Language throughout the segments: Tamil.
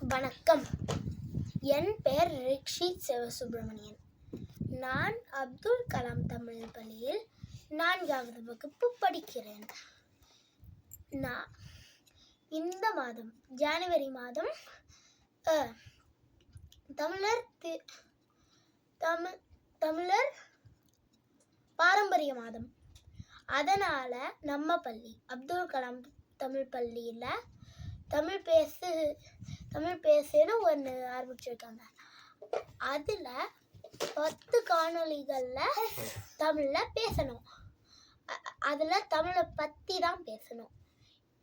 வணக்கம். என் பெயர் ரிக்ஷி சிவசுப்பிரமணியன். நான் அப்துல் கலாம் தமிழ் பள்ளியில் 4வது வகுப்பு படிக்கிறேன். நான் இந்த மாதம் ஜனவரி மாதம் தமிழர் பாரம்பரிய மாதம். அதனால் நம்ம பள்ளி அப்துல் கலாம் தமிழ் பள்ளியில் தமிழ் பேசுன்னு ஒன்று ஆரம்பிச்சிருக்காங்க. அதில் 10 காணொளிகளில் தமிழில் பேசணும். அதில் தமிழை பற்றி தான் பேசணும்.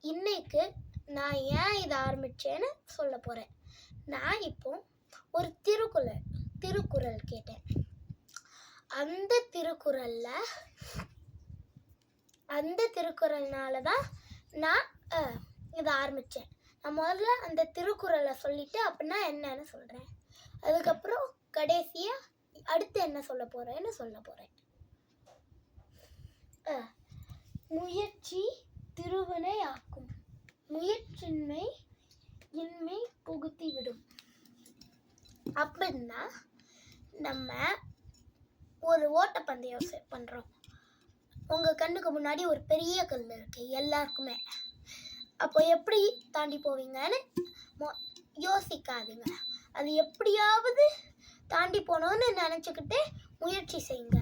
இன்னைக்கு நான் ஏன் இதை ஆரம்பித்தேன்னு சொல்ல போகிறேன். நான் இப்போ ஒரு திருக்குறள் கேட்டேன். அந்த திருக்குறள்னால தான் நான் இதை ஆரம்பித்தேன். நான் முதல்ல அந்த திருக்குறளை சொல்லிவிட்டு அப்படின்னா என்னன்னு சொல்கிறேன். அதுக்கப்புறம் கடைசியாக அடுத்து என்ன சொல்ல போகிறேன். முயற்சி திருவினை ஆக்கும், முயற்சின்மை இன்மை புகுத்தி விடும். அப்படின்னா நம்ம ஒரு ஓட்டப்பந்தயம் பண்ணுறோம். உங்கள் கண்ணுக்கு முன்னாடி ஒரு பெரிய கல் இருக்கு எல்லாருக்குமே. அப்போ எப்படி தாண்டி போவீங்கன்னு யோசிக்காதுங்க. அது எப்படியாவது தாண்டி போனோன்னு நினச்சிக்கிட்டு முயற்சி செய்யுங்க.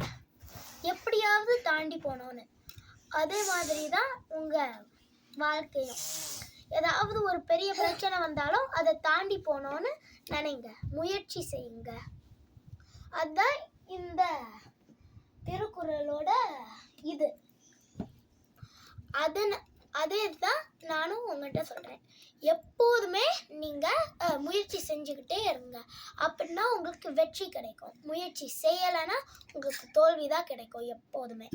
எப்படியாவது தாண்டி போனோன்னு. அதே மாதிரி தான் உங்கள் வாழ்க்கையும். ஏதாவது ஒரு பெரிய பிரச்சனை வந்தாலும் அதை தாண்டி போனோன்னு நினைங்க, முயற்சி செய்யுங்க. அதுதான் இந்த திருக்குறளோட இது. அதே தான் நானும் உங்கள்கிட்ட சொல்கிறேன். எப்போதுமே நீங்கள் முயற்சி செஞ்சுக்கிட்டே இருங்க. அப்படின்னா உங்களுக்கு வெற்றி கிடைக்கும். முயற்சி செய்யலைன்னா உங்களுக்கு தோல்வி தான் கிடைக்கும் எப்போதுமே.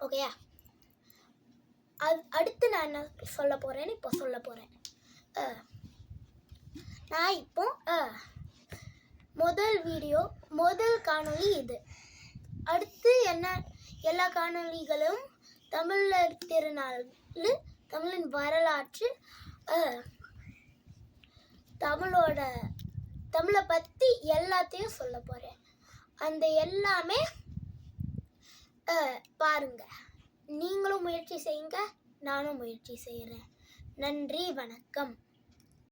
ஓகேயா? அடுத்து நான் என்ன சொல்ல போகிறேன்னு இப்போ சொல்ல போகிறேன். நான் இப்போ முதல் காணொளி இது. அடுத்து என்ன எல்லா காணொளிகளும் தமிழர் திருநாள், தமிழின் வரலாற்று, தமிழை பற்றி எல்லாத்தையும் சொல்ல போகிறேன். அந்த எல்லாமே பாருங்க. நீங்களும் முயற்சி செய்யுங்க, நானும் முயற்சி செய்கிறேன். நன்றி, வணக்கம்.